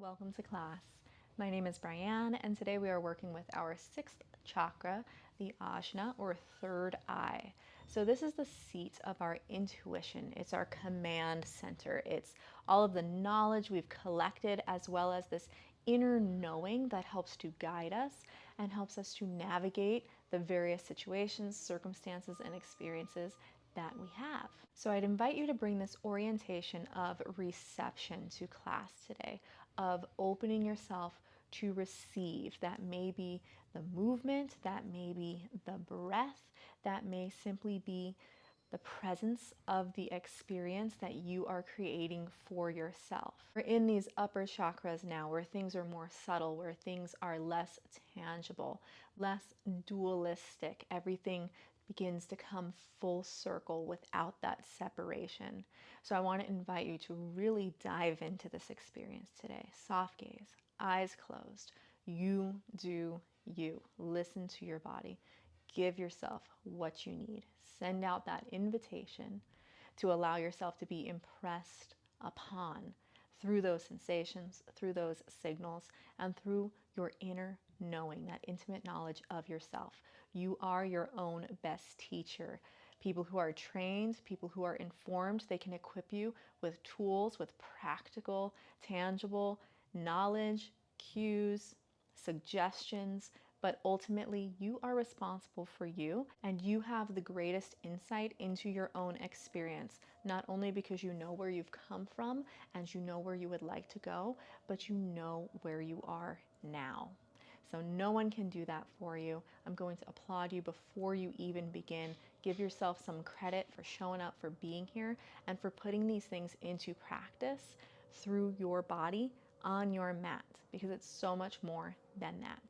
Welcome to class. My name is Bry'Anne, and today we are working with our sixth chakra, the Ajna, or third eye. So this is the seat of our intuition. It's our command center. It's all of the knowledge we've collected, as well as this inner knowing that helps to guide us and helps us to navigate the various situations, circumstances, and experiences that we have. So I'd invite you to bring this orientation of reception to class today, of opening yourself to receive. That may be the movement, that may be the breath, that may simply be the presence of the experience that you are creating for yourself. We're in these upper chakras now where things are more subtle, where things are less tangible, less dualistic. Everything begins to come full circle without that separation. So I want to invite you to really dive into this experience today. Soft gaze, eyes closed. You do you. Listen to your body. Give yourself what you need. Send out that invitation to allow yourself to be impressed upon through those sensations, through those signals, and through your inner knowing, that intimate knowledge of yourself. You are your own best teacher. People who are trained, people who are informed, they can equip you with tools, with practical, tangible knowledge, cues, suggestions, but ultimately you are responsible for you, and you have the greatest insight into your own experience, not only because you know where you've come from and you know where you would like to go, but you know where you are now. So no one can do that for you. I'm going to applaud you before you even begin. Give yourself some credit for showing up, for being here, and for putting these things into practice through your body on your mat, because it's so much more than that.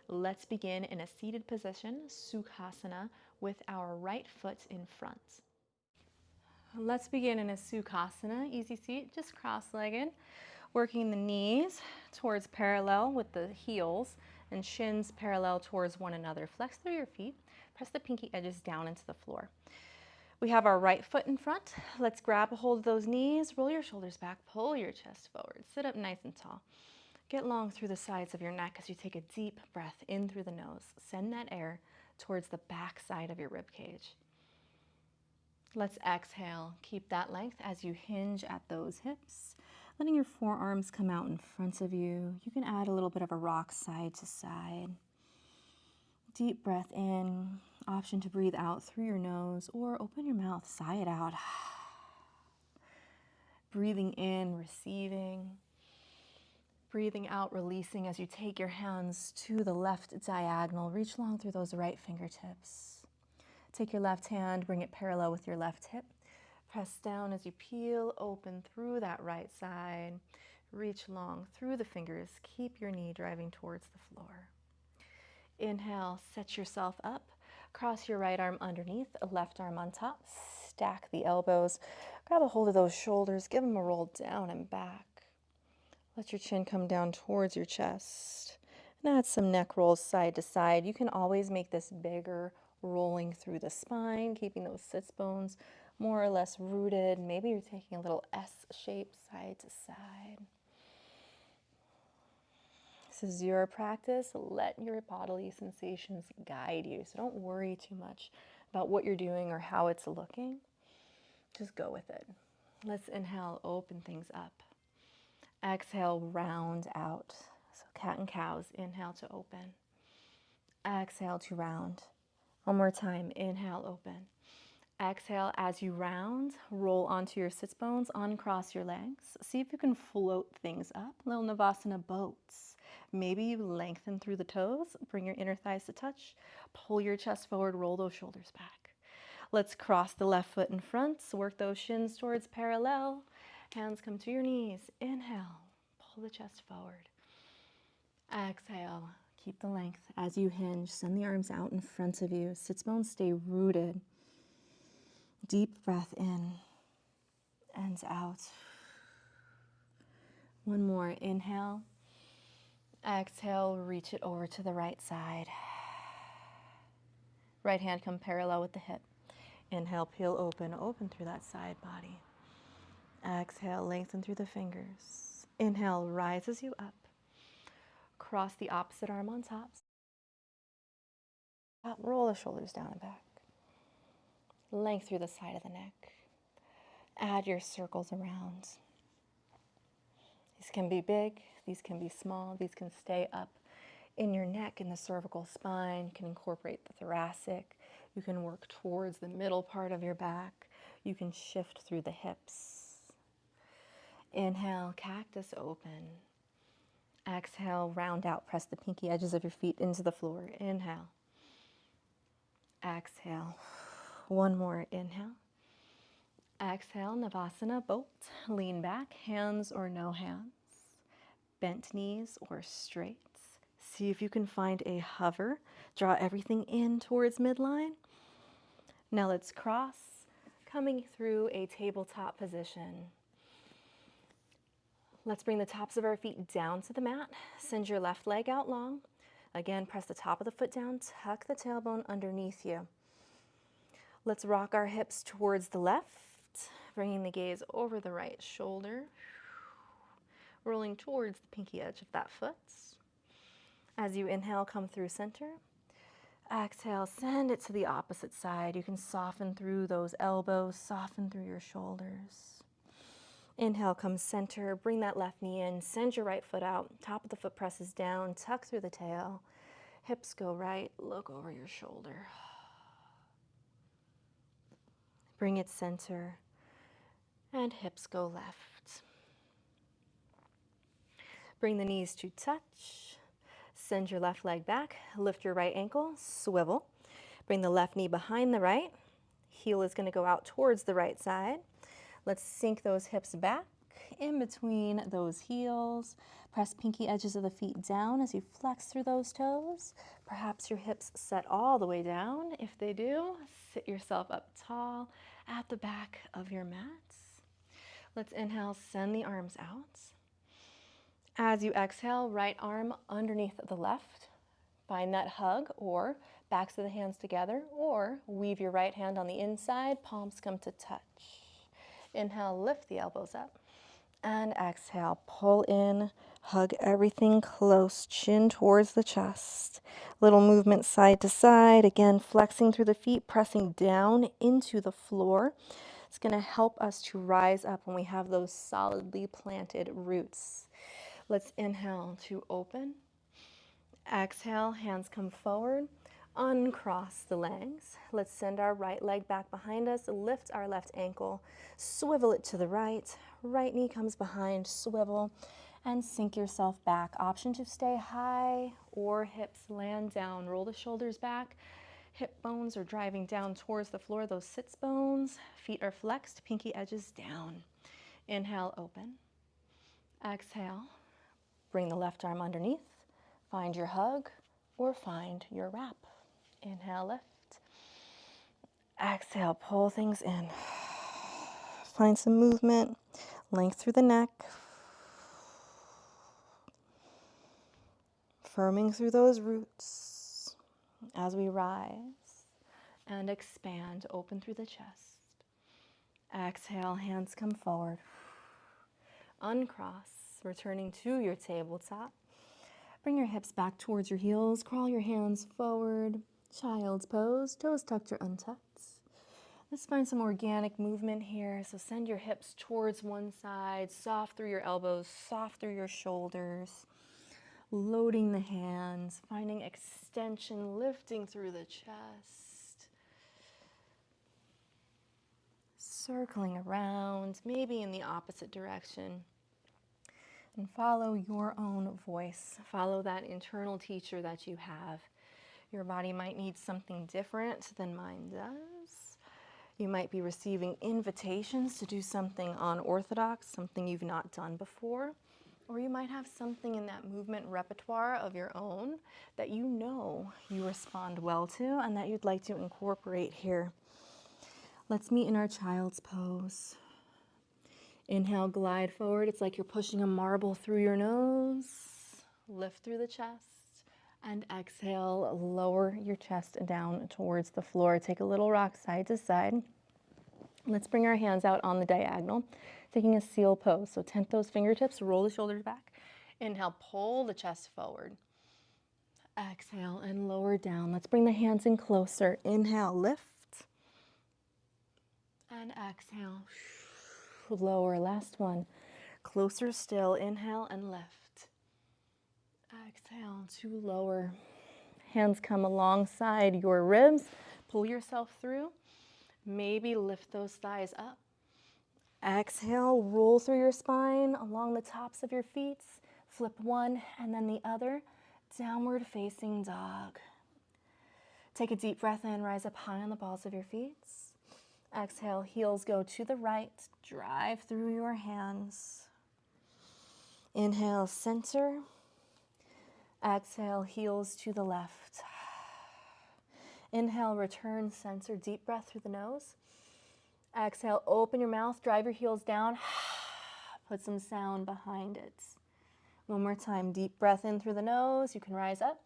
Let's begin in a seated position, Sukhasana, with our right foot in front. Let's begin in a Sukhasana, easy seat, just cross-legged, working the knees towards parallel with the heels and shins parallel towards one another. Flex through your feet, press the pinky edges down into the floor. We have our right foot in front. Let's grab a hold of those knees, roll your shoulders back, pull your chest forward, sit up nice and tall. Get long through the sides of your neck as you take a deep breath in through the nose. Send that air towards the back side of your rib cage. Let's exhale. Keep that length as you hinge at those hips, letting your forearms come out in front of you. You can add a little bit of a rock side to side. Deep breath in, option to breathe out through your nose or open your mouth, sigh it out. Breathing in, receiving. Breathing out, releasing as you take your hands to the left diagonal. Reach long through those right fingertips. Take your left hand, bring it parallel with your left hip. Press down as you peel open through that right side. Reach long through the fingers. Keep your knee driving towards the floor. Inhale, set yourself up. Cross your right arm underneath, left arm on top. Stack the elbows. Grab a hold of those shoulders. Give them a roll down and back. Let your chin come down towards your chest. And add some neck rolls side to side. You can always make this bigger, rolling through the spine, keeping those sits bones more or less rooted. Maybe you're taking a little S shape side to side. This is your practice. Let your bodily sensations guide you. So don't worry too much about what you're doing or how it's looking. Just go with it. Let's inhale, open things up. Exhale, round out. So cat and cows, inhale to open. Exhale to round. One more time, inhale, open. Exhale, as you round, roll onto your sits bones, uncross your legs. See if you can float things up, little Navasana boats. Maybe you lengthen through the toes, bring your inner thighs to touch, pull your chest forward, roll those shoulders back. Let's cross the left foot in front, work those shins towards parallel. Hands come to your knees. Inhale, pull the chest forward. Exhale, keep the length as you hinge. Send the arms out in front of you. Sits bones stay rooted. Deep breath in and out. One more. Inhale. Exhale, reach it over to the right side. Right hand come parallel with the hip. Inhale, peel open, open through that side body. Exhale, lengthen through the fingers. Inhale, rises you up. Cross the opposite arm on top. Roll the shoulders down and back. Length through the side of the neck. Add your circles around. These can be big, these can be small, these can stay up in your neck, in the cervical spine. You can incorporate the thoracic. You can work towards the middle part of your back. You can shift through the hips. Inhale, cactus open. Exhale, round out. Press the pinky edges of your feet into the floor. Inhale. Exhale. One more. Inhale. Exhale, Navasana, boat. Lean back, hands or no hands. Bent knees or straight. See if you can find a hover. Draw everything in towards midline. Now let's cross, coming through a tabletop position. Let's bring the tops of our feet down to the mat. Send your left leg out long. Again, press the top of the foot down, tuck the tailbone underneath you. Let's rock our hips towards the left, bringing the gaze over the right shoulder, rolling towards the pinky edge of that foot. As you inhale, come through center. Exhale, send it to the opposite side. You can soften through those elbows, soften through your shoulders. Inhale, come center, bring that left knee in, send your right foot out, top of the foot presses down, tuck through the tail, hips go right, look over your shoulder. Bring it center, and hips go left. Bring the knees to touch. Send your left leg back, lift your right ankle, swivel. Bring the left knee behind the right. Heel is going to go out towards the right side. Let's sink those hips back in between those heels. Press pinky edges of the feet down as you flex through those toes. Perhaps your hips set all the way down. If they do, sit yourself up tall at the back of your mat. Let's inhale, send the arms out. As you exhale, right arm underneath the left. Find that hug, or backs of the hands together, or weave your right hand on the inside, palms come to touch. Inhale, lift the elbows up. And exhale, pull in, hug everything close, chin towards the chest. Little movement side to side, again, flexing through the feet, pressing down into the floor. It's going to help us to rise up when we have those solidly planted roots. Let's inhale to open. Exhale, hands come forward. Uncross the legs. Let's send our right leg back behind us. Lift our left ankle. Swivel it to the right. Right knee comes behind. Swivel and sink yourself back. Option to stay high or hips land down. Roll the shoulders back. Hip bones are driving down towards the floor. Those sits bones. Feet are flexed. Pinky edges down. Inhale, open. Exhale. Bring the left arm underneath. Find your hug or find your wrap. Inhale, lift. Exhale, pull things in. Find some movement, length through the neck. Firming through those roots as we rise and expand, open through the chest. Exhale, hands come forward. Uncross. Returning to your tabletop. Bring your hips back towards your heels. Crawl your hands forward. Child's pose. Toes tucked or untucked. Let's find some organic movement here. So send your hips towards one side. Soft through your elbows. Soft through your shoulders. Loading the hands. Finding extension. Lifting through the chest. Circling around. Maybe in the opposite direction. And follow your own voice. Follow that internal teacher that you have. Your body might need something different than mine does. You might be receiving invitations to do something unorthodox, something you've not done before. Or you might have something in that movement repertoire of your own that you know you respond well to and that you'd like to incorporate here. Let's meet in our child's pose. Inhale, glide forward. It's like you're pushing a marble through your nose. Lift through the chest. And exhale, lower your chest down towards the floor. Take a little rock side to side. Let's bring our hands out on the diagonal. taking a seal pose. So tent those fingertips, roll the shoulders back. Inhale, pull the chest forward. Exhale and lower down. Let's bring the hands in closer. Inhale, lift. And exhale, lower. Last one. Closer still. Inhale and lift. Exhale to lower. Hands come alongside your ribs. Pull yourself through. Maybe lift those thighs up. Exhale, roll through your spine along the tops of your feet. Flip one and then the other. Downward facing dog. Take a deep breath in, rise up high on the balls of your feet. Exhale, heels go to the right. Drive through your hands. Inhale, center. Exhale, heels to the left. Inhale, return, center. Deep breath through the nose. Exhale, open your mouth, drive your heels down. Put some sound behind it. One more time, deep breath in through the nose. You can rise up.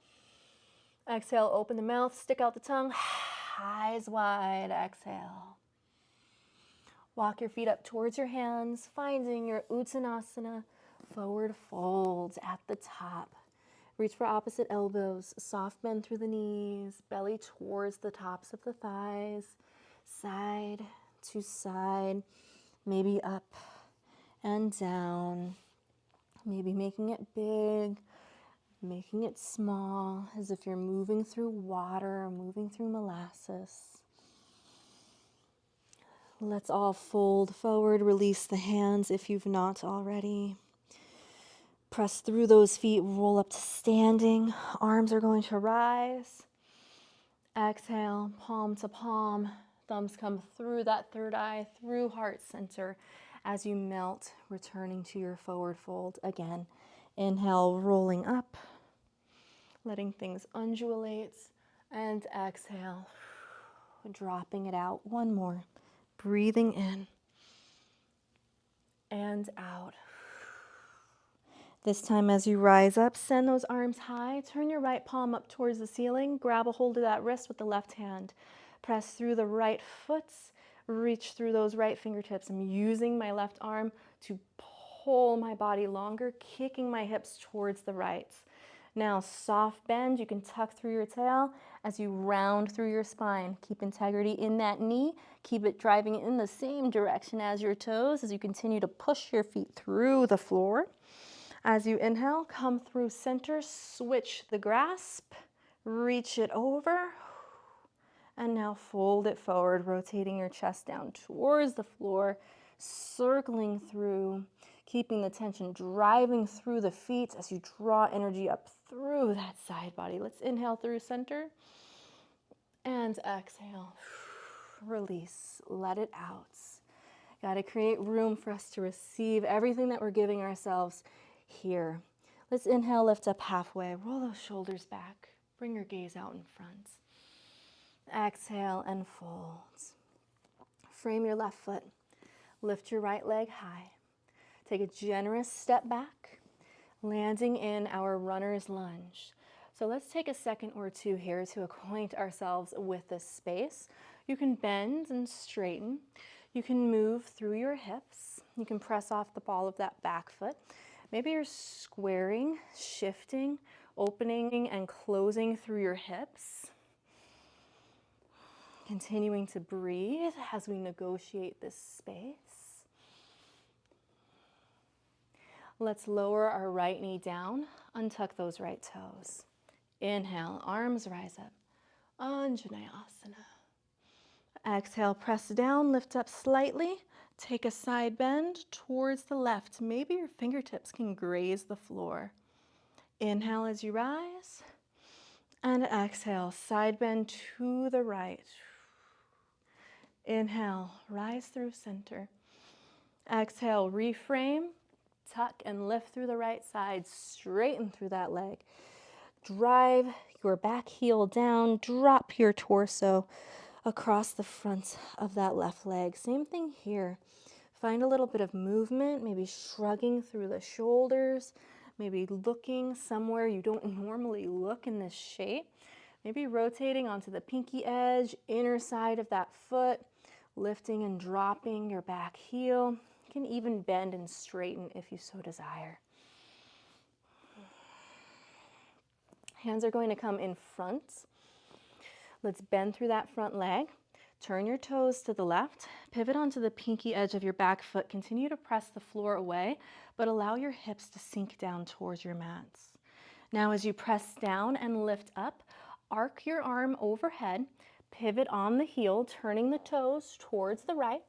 Exhale, open the mouth, stick out the tongue. Eyes wide, exhale. Walk your feet up towards your hands, finding your Uttanasana forward fold at the top. Reach for opposite elbows, soft bend through the knees, belly towards the tops of the thighs, side to side, maybe up and down, maybe making it big, making it small, as if you're moving through water, moving through molasses. Let's all fold forward, release the hands if you've not already. Press through those feet, roll up to standing. Arms are going to rise. Exhale, palm to palm. Thumbs come through that third eye, through heart center as you melt, returning to your forward fold again. Inhale, rolling up, letting things undulate, and exhale, dropping it out. One more. Breathing in and out. This time as you rise up, send those arms high. Turn your right palm up towards the ceiling. Grab a hold of that wrist with the left hand. Press through the right foot. Reach through those right fingertips. I'm using my left arm to pull my body longer, kicking my hips towards the right. Now, soft bend. You can tuck through your tail as you round through your spine. Keep integrity in that knee. Keep it driving in the same direction as your toes as you continue to push your feet through the floor. As you inhale, come through center, switch the grasp, reach it over, and now fold it forward, rotating your chest down towards the floor, circling through, keeping the tension driving through the feet as you draw energy up through that side body. Let's inhale through center and exhale. Release, let it out. Got to create room for us to receive everything that we're giving ourselves here. Let's inhale, lift up halfway. Roll those shoulders back. Bring your gaze out in front. Exhale and fold. Frame your left foot. Lift your right leg high. Take a generous step back, landing in our runner's lunge. So let's take a second or two here to acquaint ourselves with this space. You can bend and straighten. You can move through your hips. You can press off the ball of that back foot. Maybe you're squaring, shifting, opening and closing through your hips. Continuing to breathe as we negotiate this space. Let's lower our right knee down, untuck those right toes. Inhale, arms rise up. Anjaneyasana. Exhale, press down, lift up slightly. Take a side bend towards the left. Maybe your fingertips can graze the floor. Inhale as you rise. And exhale, side bend to the right. Inhale, rise through center. Exhale, reframe. Tuck and lift through the right side, straighten through that leg. Drive your back heel down, drop your torso across the front of that left leg. Same thing here. Find a little bit of movement, maybe shrugging through the shoulders, maybe looking somewhere you don't normally look in this shape. Maybe rotating onto the pinky edge, inner side of that foot, lifting and dropping your back heel. You can even bend and straighten if you so desire. Hands are going to come in front. Let's bend through that front leg. Turn your toes to the left. Pivot onto the pinky edge of your back foot. Continue to press the floor away, but allow your hips to sink down towards your mats. Now as you press down and lift up, arc your arm overhead. Pivot on the heel, turning the toes towards the right.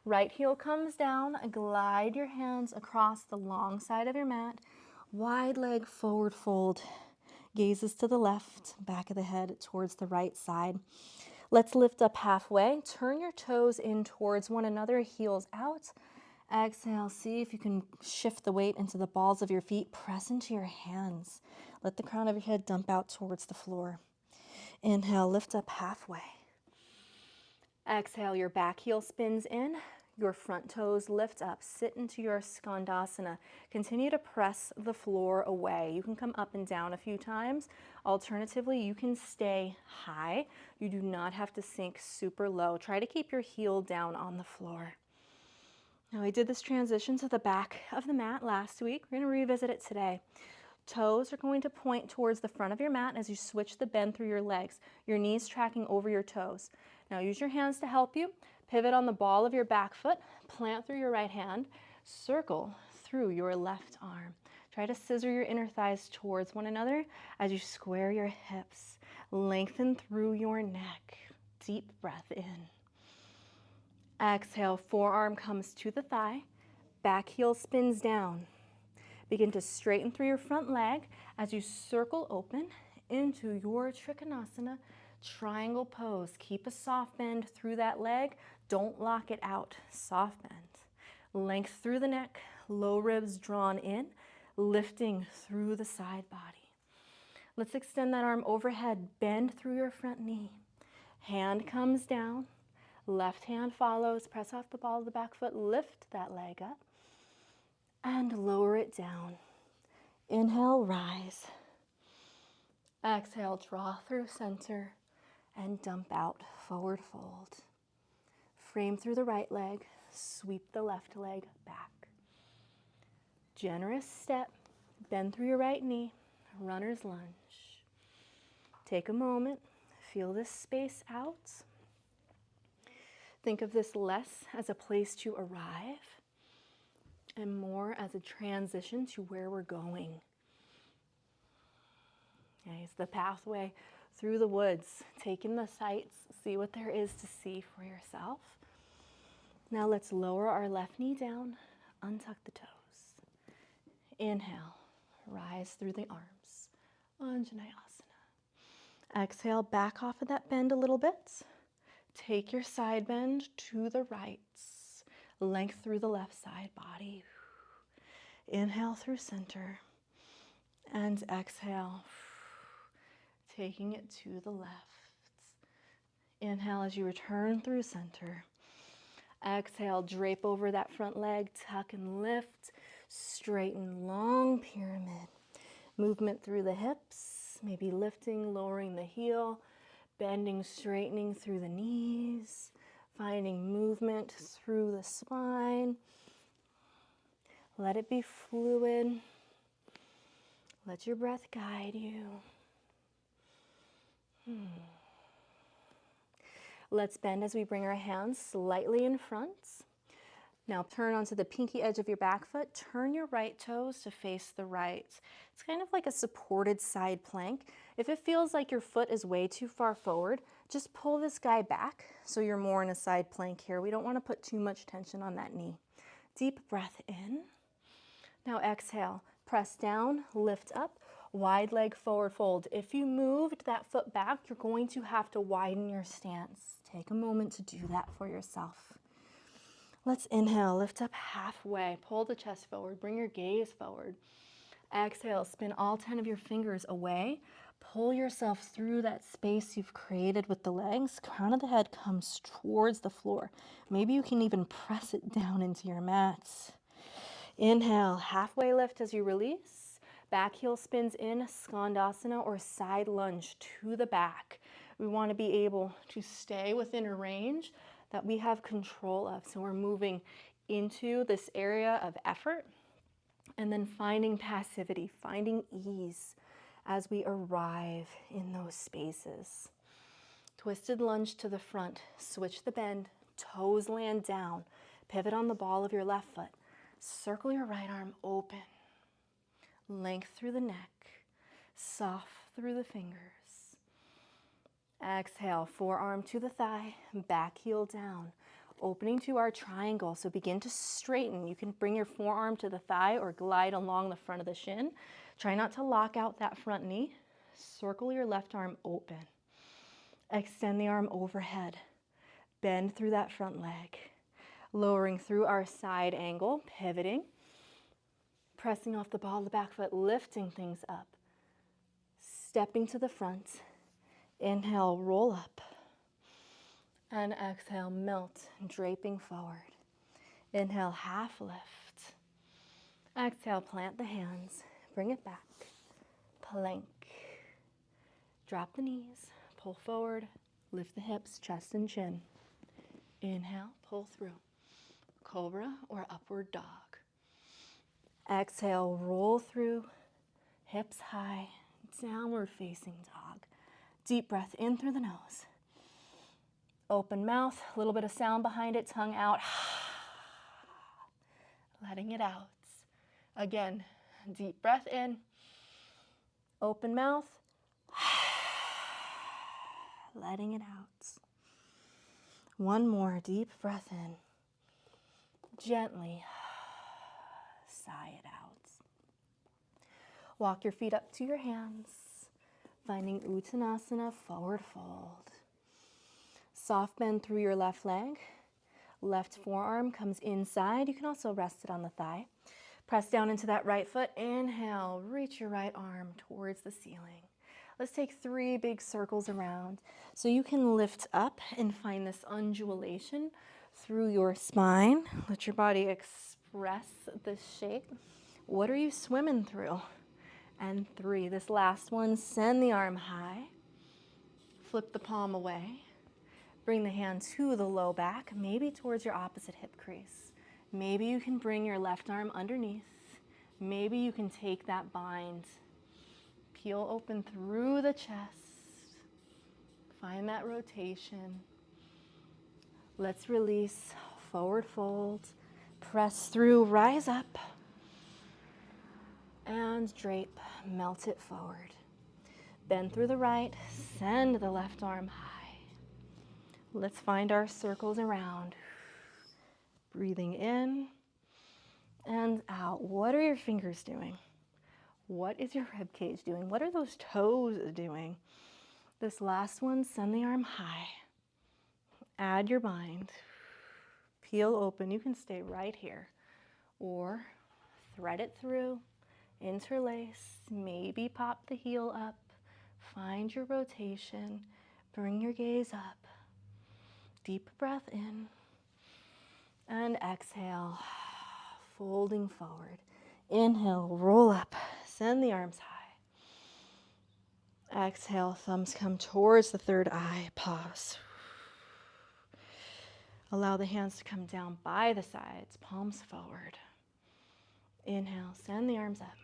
Right heel comes down. Glide your hands across the long side of your mat. Wide leg forward fold. Gazes to the left, back of the head towards the right side. Let's lift up halfway. Turn your toes in towards one another, heels out. Exhale, see if you can shift the weight into the balls of your feet. Press into your hands. Let the crown of your head dump out towards the floor. Inhale, lift up halfway. Exhale, your back heel spins in. Your front toes lift up. Sit into your skandasana. Continue to press the floor away. You can come up and down a few times. Alternatively, you can stay high. You do not have to sink super low. Try to keep your heel down on the floor. Now, I did this transition to the back of the mat last week. We're going to revisit it today. Toes are going to point towards the front of your mat as you switch the bend through your legs. Your knees tracking over your toes. Now, use your hands to help you. Pivot on the ball of your back foot, plant through your right hand, circle through your left arm. Try to scissor your inner thighs towards one another as you square your hips. Lengthen through your neck. Deep breath in. Exhale, forearm comes to the thigh, back heel spins down. Begin to straighten through your front leg as you circle open into your Trikonasana triangle pose. Keep a soft bend through that leg. Don't lock it out. Soft bend. Length through the neck, low ribs drawn in, lifting through the side body. Let's extend that arm overhead. Bend through your front knee. Hand comes down. Left hand follows. Press off the ball of the back foot. Lift that leg up and lower it down. Inhale, rise. Exhale, draw through center and dump out, forward fold. Frame through the right leg, sweep the left leg back. Generous step, bend through your right knee, runner's lunge. Take a moment, feel this space out. Think of this less as a place to arrive and more as a transition to where we're going. Okay, it's the pathway through the woods. Take in the sights, see what there is to see for yourself. Now let's lower our left knee down, untuck the toes. Inhale, rise through the arms, Anjaneyasana. Exhale, back off of that bend a little bit. Take your side bend to the right. Length through the left side body. Inhale through center. And exhale, taking it to the left. Inhale as you return through center. Exhale, drape over that front leg, tuck and lift. Straighten, long pyramid. Movement through the hips, maybe lifting, lowering the heel, bending, straightening through the knees, finding movement through the spine. Let it be fluid. Let your breath guide you. Let's bend as we bring our hands slightly in front. Now turn onto the pinky edge of your back foot. Turn your right toes to face the right. It's kind of like a supported side plank. If it feels like your foot is way too far forward, just pull this guy back so you're more in a side plank here. We don't want to put too much tension on that knee. Deep breath in. Now exhale. Press down, lift up, wide leg forward fold. If you moved that foot back, you're going to have to widen your stance. Take a moment to do that for yourself. Let's inhale, lift up halfway, pull the chest forward, bring your gaze forward. Exhale, spin all 10 of your fingers away. Pull yourself through that space you've created with the legs. Crown of the head comes towards the floor. Maybe you can even press it down into your mat. Inhale, halfway lift as you release. Back heel spins in, skandasana or side lunge to the back. We want to be able to stay within a range that we have control of. So we're moving into this area of effort, and then finding passivity, finding ease as we arrive in those spaces. Twisted lunge to the front, switch the bend, toes land down, pivot on the ball of your left foot, circle your right arm open, length through the neck, soft through the fingers. Exhale, forearm to the thigh, back heel down, opening to our triangle. So begin to straighten. You can bring your forearm to the thigh or glide along the front of the shin. Try not to lock out that front knee. Circle your left arm open. Extend the arm overhead. Bend through that front leg. Lowering through our side angle, pivoting. Pressing off the ball of the back foot, lifting things up. Stepping to the front. Inhale, roll up. And exhale, melt, draping forward. Inhale, half lift. Exhale, plant the hands. Bring it back. Plank. Drop the knees. Pull forward. Lift the hips, chest and chin. Inhale, pull through. Cobra or upward dog. Exhale, roll through. Hips high. Downward facing dog. Deep breath in through the nose. Open mouth, a little bit of sound behind it, tongue out. Letting it out. Again, deep breath in. Open mouth. Letting it out. One more deep breath in. Gently sigh it out. Walk your feet up to your hands, finding Uttanasana, forward fold. Soft bend through your left leg. Left forearm comes inside. You can also rest it on the thigh. Press down into that right foot. Inhale, reach your right arm towards the ceiling. Let's take 3 big circles around. So you can lift up and find this undulation through your spine. Let your body express this shape. What are you swimming through? And 3, this last one, send the arm high. Flip the palm away. Bring the hand to the low back, maybe towards your opposite hip crease. Maybe you can bring your left arm underneath. Maybe you can take that bind. Peel open through the chest. Find that rotation. Let's release, forward fold. Press through, rise up. And drape, melt it forward. Bend through the right, send the left arm high. Let's find our circles around. Breathing in and out. What are your fingers doing? What is your rib cage doing? What are those toes doing? This last one, send the arm high. Add your bind. Peel open. You can stay right here. Or thread it through. Interlace. Maybe pop the heel up. Find your rotation. Bring your gaze up. Deep breath in. And exhale, folding forward. Inhale, roll up, send the arms high. Exhale, thumbs come towards the third eye, pause. Allow the hands to come down by the sides, palms forward. Inhale, send the arms up.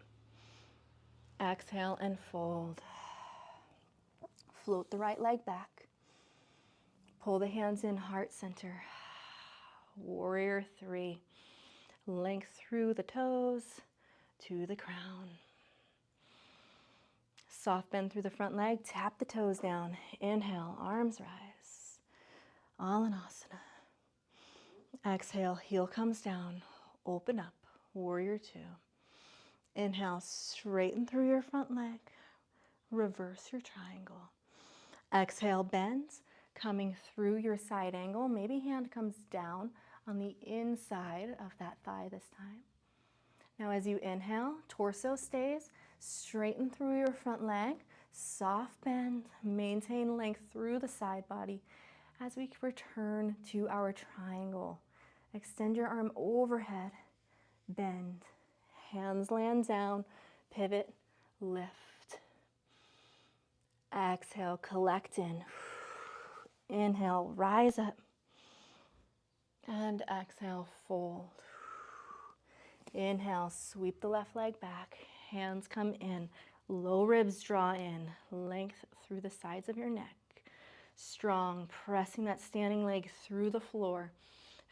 Exhale and fold. Float the right leg back. Pull the hands in, heart center. Warrior 3. Length through the toes to the crown. Soft bend through the front leg. Tap the toes down. Inhale, arms rise. Alanasana. Exhale, heel comes down. Open up. Warrior 2. Inhale, straighten through your front leg. Reverse your triangle. Exhale, bend. Coming through your side angle. Maybe hand comes down on the inside of that thigh this time. Now as you inhale, torso stays, straighten through your front leg, soft bend, maintain length through the side body as we return to our triangle. Extend your arm overhead, bend, hands land down, pivot, lift. Exhale, collect in. Inhale, rise up. And exhale, fold. Inhale, sweep the left leg back. Hands come in. Low ribs draw in. Length through the sides of your neck. Strong, pressing that standing leg through the floor.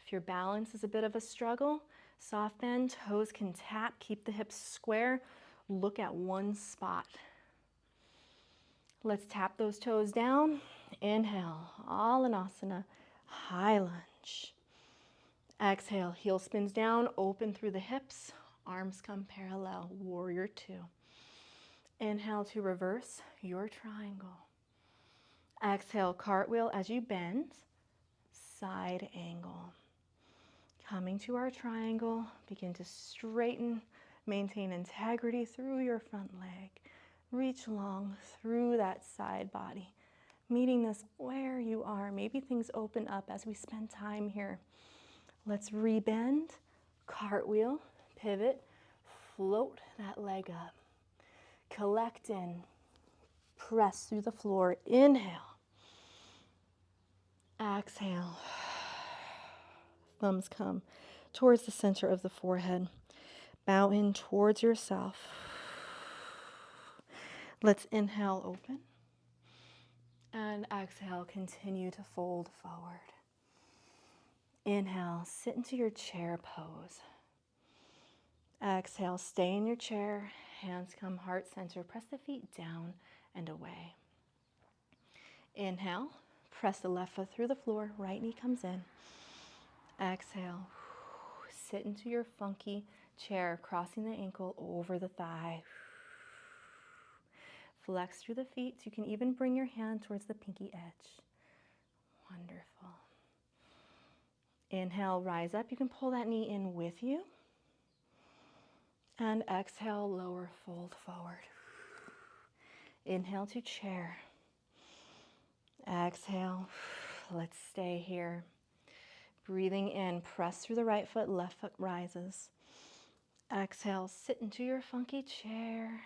If your balance is a bit of a struggle, soft bend, toes can tap, keep the hips square. Look at one spot. Let's tap those toes down. Inhale, Alanasana, high lunge. Exhale, heel spins down, open through the hips, arms come parallel, warrior two. Inhale to reverse your triangle. Exhale, cartwheel as you bend, side angle. Coming to our triangle, begin to straighten, maintain integrity through your front leg. Reach long through that side body. Meeting this where you are. Maybe things open up as we spend time here. Let's rebend, cartwheel, pivot, float that leg up. Collect in, press through the floor. Inhale. Exhale. Thumbs come towards the center of the forehead. Bow in towards yourself. Let's inhale, open. And exhale, continue to fold forward. Inhale, sit into your chair pose. Exhale, stay in your chair. Hands come heart center. Press the feet down and away. Inhale, press the left foot through the floor. Right knee comes in. Exhale, sit into your funky chair, crossing the ankle over the thigh. Flex through the feet. You can even bring your hand towards the pinky edge. Wonderful. Inhale, rise up. You can pull that knee in with you. And exhale, lower, fold forward. Inhale to chair. Exhale. Let's stay here. Breathing in, press through the right foot, left foot rises. Exhale, sit into your funky chair.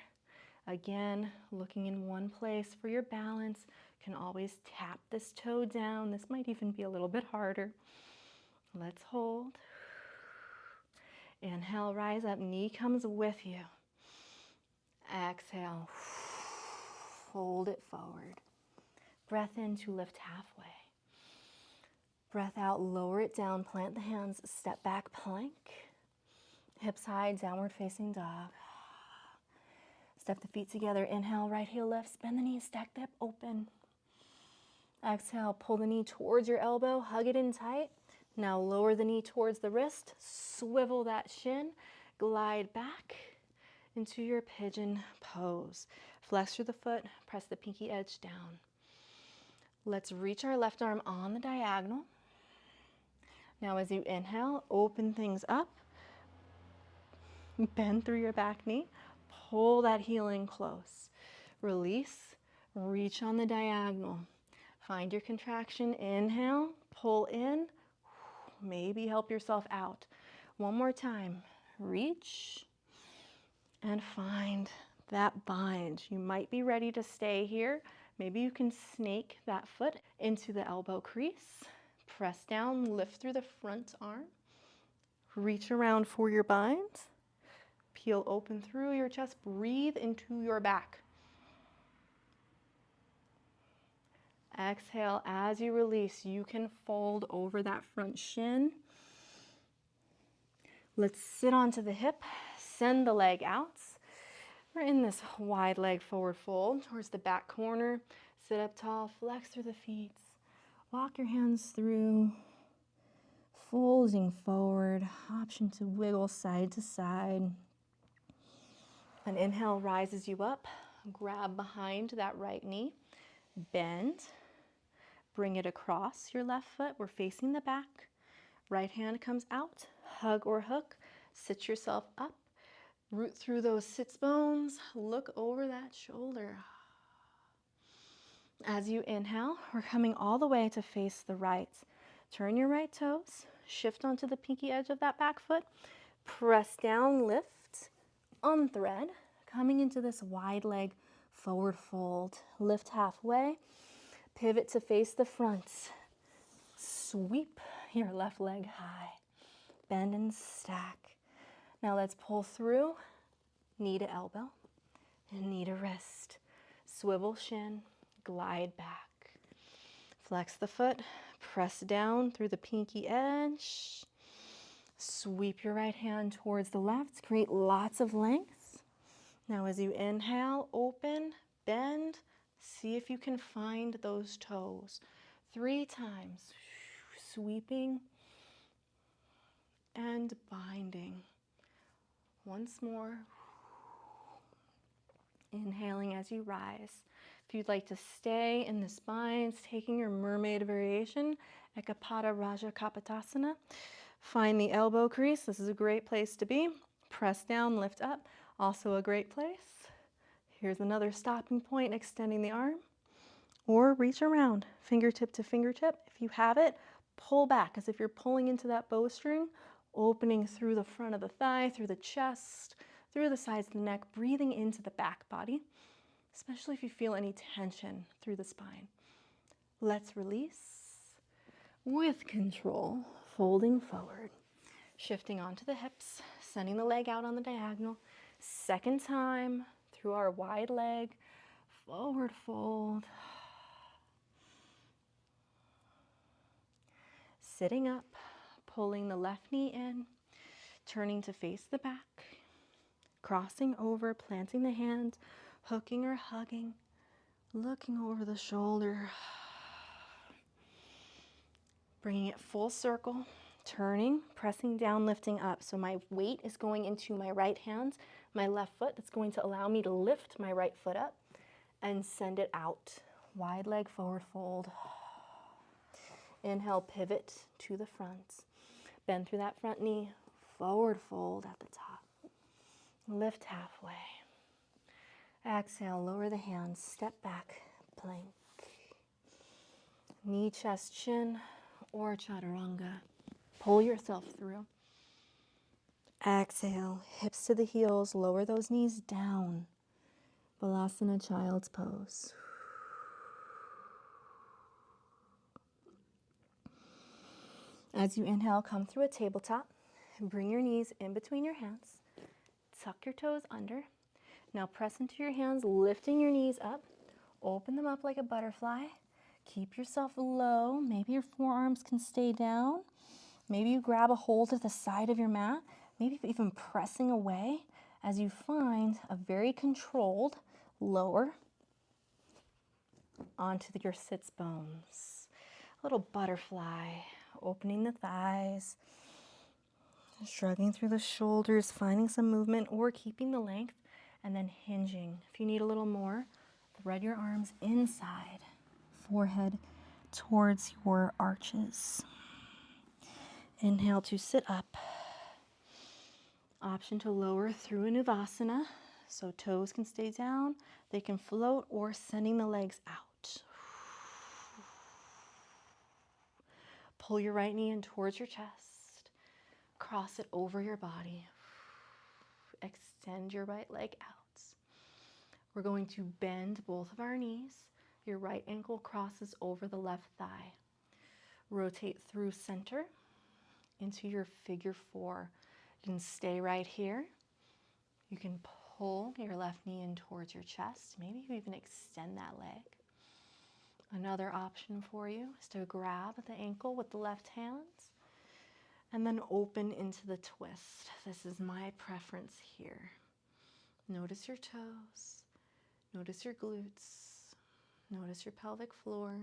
Again, looking in one place for your balance. You can always tap this toe down. This might even be a little bit harder. Let's hold. Inhale, rise up, knee comes with you. Exhale, fold it forward. Breath in to lift halfway. Breath out, lower it down, plant the hands, step back, plank. Hips high, downward facing dog. Step the feet together, inhale, right heel lifts, bend the knees, stack the hip open. Exhale, pull the knee towards your elbow, hug it in tight. Now lower the knee towards the wrist, swivel that shin, glide back into your pigeon pose. Flex through the foot, press the pinky edge down. Let's reach our left arm on the diagonal. Now as you inhale, open things up. Bend through your back knee, pull that heel in close. Release, reach on the diagonal. Find your contraction, inhale, pull in. Maybe help yourself out. One more time. Reach and find that bind. You might be ready to stay here. Maybe you can snake that foot into the elbow crease. Press down, lift through the front arm. Reach around for your bind. Peel open through your chest. Breathe into your back. Exhale, as you release, you can fold over that front shin. Let's sit onto the hip, send the leg out. We're in this wide leg forward fold towards the back corner. Sit up tall, flex through the feet. Walk your hands through, folding forward, option to wiggle side to side. An inhale rises you up, grab behind that right knee, bend. Bring it across your left foot. We're facing the back. Right hand comes out. Hug or hook. Sit yourself up. Root through those sits bones. Look over that shoulder. As you inhale, we're coming all the way to face the right. Turn your right toes. Shift onto the pinky edge of that back foot. Press down, lift, unthread. Coming into this wide leg forward fold. Lift halfway. Pivot to face the front. Sweep your left leg high. Bend and stack. Now let's pull through, knee to elbow and knee to wrist. Swivel shin, glide back. Flex the foot, press down through the pinky edge. Sweep your right hand towards the left, create lots of length. Now as you inhale, open, bend, see if you can find those toes. 3 times, sweeping and binding. Once more, inhaling as you rise. If you'd like to stay in the spines, taking your mermaid variation, Ekapada Raja Kapotasana, find the elbow crease. This is a great place to be. Press down, lift up, also a great place. Here's another stopping point, extending the arm, or reach around, fingertip to fingertip. If you have it, pull back as if you're pulling into that bowstring, opening through the front of the thigh, through the chest, through the sides of the neck, breathing into the back body, especially if you feel any tension through the spine. Let's release with control, folding forward, shifting onto the hips, sending the leg out on the diagonal. Second time through our wide leg, forward fold. Sitting up, pulling the left knee in, turning to face the back, crossing over, planting the hands, hooking or hugging, looking over the shoulder, bringing it full circle, turning, pressing down, lifting up. So my weight is going into my right hand, my left foot. That's going to allow me to lift my right foot up and send it out. Wide leg forward fold. Inhale, pivot to the front. Bend through that front knee, forward fold at the top. Lift halfway. Exhale, lower the hands, step back, plank. Knee, chest, chin, or chaturanga. Pull yourself through. Exhale, hips to the heels, lower those knees down. Balasana, child's pose. As you inhale, come through a tabletop. Bring your knees in between your hands. Tuck your toes under. Now press into your hands, lifting your knees up. Open them up like a butterfly. Keep yourself low. Maybe your forearms can stay down. Maybe you grab a hold of the side of your mat. Maybe even pressing away as you find a very controlled lower onto your sits bones. A little butterfly, opening the thighs, shrugging through the shoulders, finding some movement or keeping the length, and then hinging. If you need a little more, thread your arms inside, forehead towards your arches. Inhale to sit up. Option to lower through a Navasana, so toes can stay down, they can float, or sending the legs out. Pull your right knee in towards your chest. Cross it over your body. Extend your right leg out. We're going to bend both of our knees. Your right ankle crosses over the left thigh. Rotate through center into your figure 4. You can stay right here. You can pull your left knee in towards your chest. Maybe you even extend that leg. Another option for you is to grab the ankle with the left hand and then open into the twist. This is my preference here. Notice your toes. Notice your glutes. Notice your pelvic floor.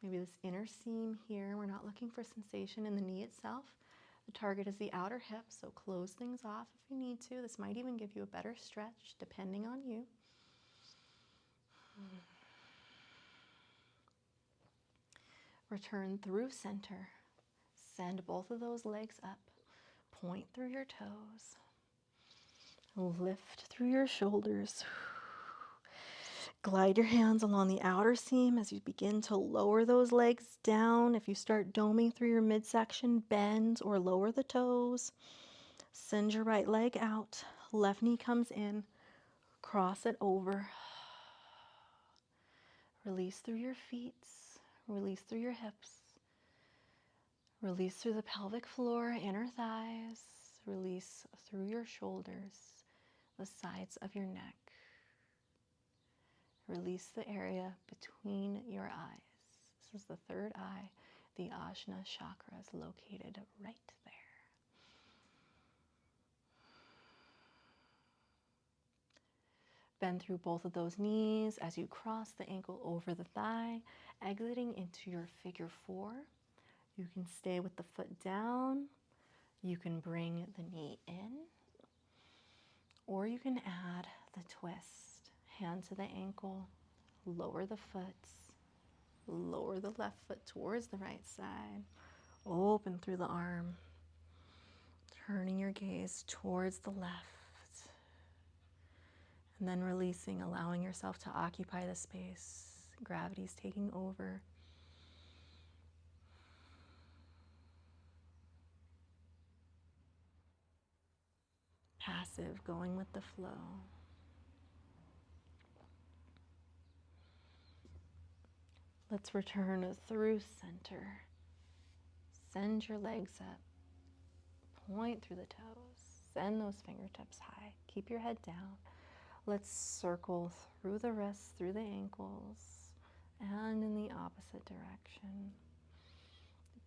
Maybe this inner seam here. We're not looking for sensation in the knee itself. The target is the outer hip, so close things off if you need to. This might even give you a better stretch, depending on you. Return through center. Send both of those legs up. Point through your toes. Lift through your shoulders. Glide your hands along the outer seam as you begin to lower those legs down. If you start doming through your midsection, bend or lower the toes. Send your right leg out. Left knee comes in. Cross it over. Release through your feet. Release through your hips. Release through the pelvic floor, inner thighs. Release through your shoulders, the sides of your neck. Release the area between your eyes. This is the third eye. The Ajna chakra is located right there. Bend through both of those knees as you cross the ankle over the thigh, exiting into your figure four. You can stay with the foot down. You can bring the knee in, or you can add the twist. Hand to the ankle, lower the foot, lower the left foot towards the right side, open through the arm, turning your gaze towards the left, and then releasing, allowing yourself to occupy the space. Gravity's taking over. Passive, going with the flow. Let's return through center. Send your legs up. Point through the toes. Send those fingertips high. Keep your head down. Let's circle through the wrists, through the ankles, and in the opposite direction.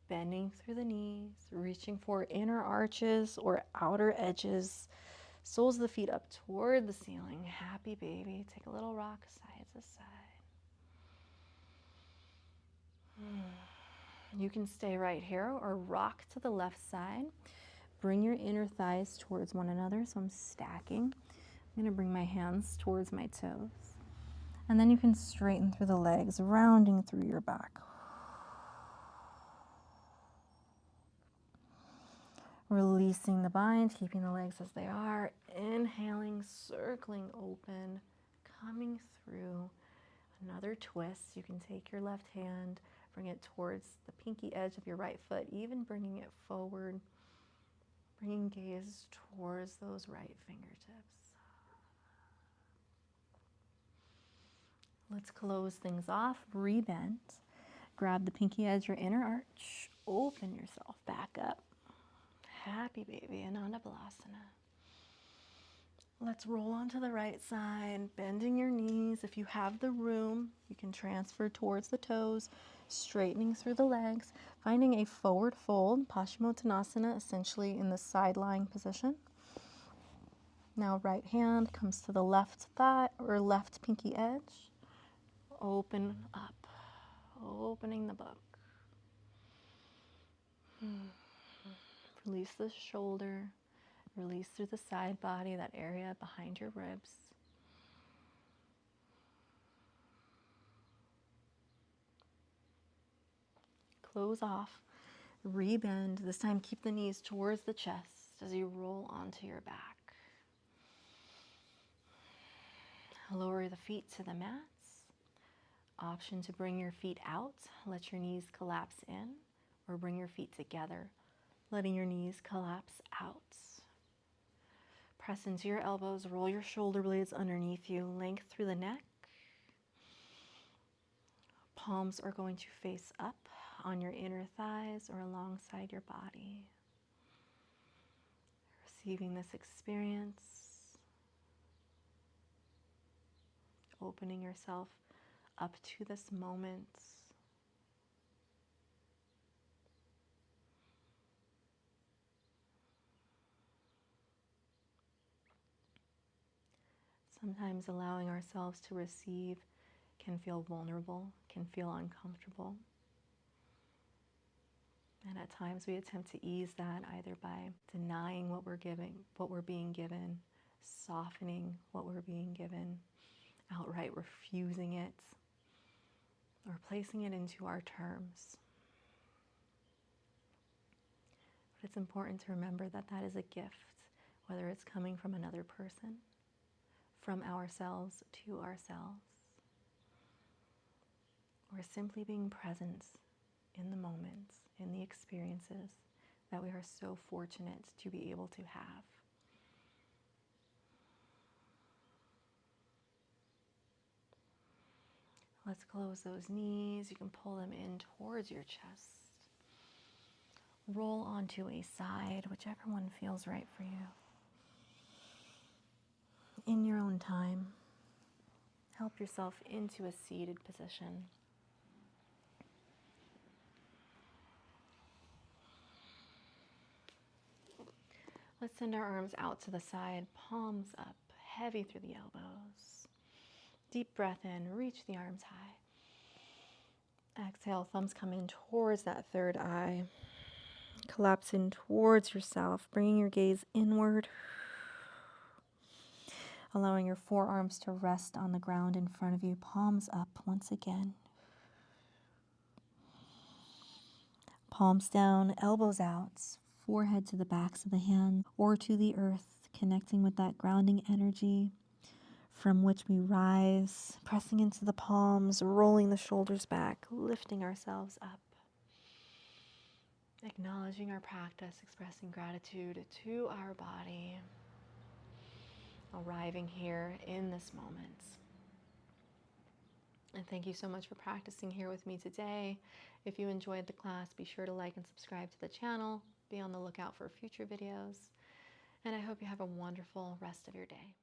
Bending through the knees, reaching for inner arches or outer edges. Soles of the feet up toward the ceiling. Happy baby. Take a little rock side to side. You can stay right here or rock to the left side. Bring your inner thighs towards one another. So I'm stacking. I'm going to bring my hands towards my toes. And then you can straighten through the legs, rounding through your back. Releasing the bind, keeping the legs as they are. Inhaling, circling open, coming through. Another twist. You can take your left hand, bring it towards the pinky edge of your right foot, even bringing it forward, bringing gaze towards those right fingertips. Let's close things off. Rebend. Grab the pinky edge, your inner arch. Open yourself back up. Happy baby, Ananda Balasana. Let's roll onto the right side, bending your knees. If you have the room, you can transfer towards the toes, straightening through the legs, finding a forward fold, Paschimottanasana, essentially in the side lying position. Now right hand comes to the left thigh or left pinky edge. Open up, opening the book. Release the shoulder. Release through the side body, that area behind your ribs. Close off, rebend. This time keep the knees towards the chest as you roll onto your back. Lower the feet to the mats. Option to bring your feet out. Let your knees collapse in, or bring your feet together, letting your knees collapse out. Press into your elbows, roll your shoulder blades underneath you, length through the neck. Palms are going to face up on your inner thighs or alongside your body. Receiving this experience, opening yourself up to this moment. Sometimes allowing ourselves to receive can feel vulnerable, can feel uncomfortable. And at times we attempt to ease that either by denying what we're being given, softening what we're being given, outright refusing it, or placing it into our terms. But it's important to remember that that is a gift, whether it's coming from another person, from ourselves to ourselves, or simply being present in the moments, in the experiences that we are so fortunate to be able to have. Let's close those knees. You can pull them in towards your chest. roll onto a side, whichever one feels right for you. In your own time, help yourself into a seated position. Let's send our arms out to the side, palms up, heavy through the elbows. Deep breath in, reach the arms high. Exhale, thumbs come in towards that third eye. Collapse in towards yourself, bringing your gaze inward. Allowing your forearms to rest on the ground in front of you, palms up once again. Palms down, elbows out, forehead to the backs of the hands or to the earth, connecting with that grounding energy from which we rise, pressing into the palms, rolling the shoulders back, lifting ourselves up. Acknowledging our practice, expressing gratitude to our body, arriving here in this moment. And thank you so much for practicing here with me today. If you enjoyed the class, be sure to like and subscribe to the channel. Be on the lookout for future videos. And I hope you have a wonderful rest of your day.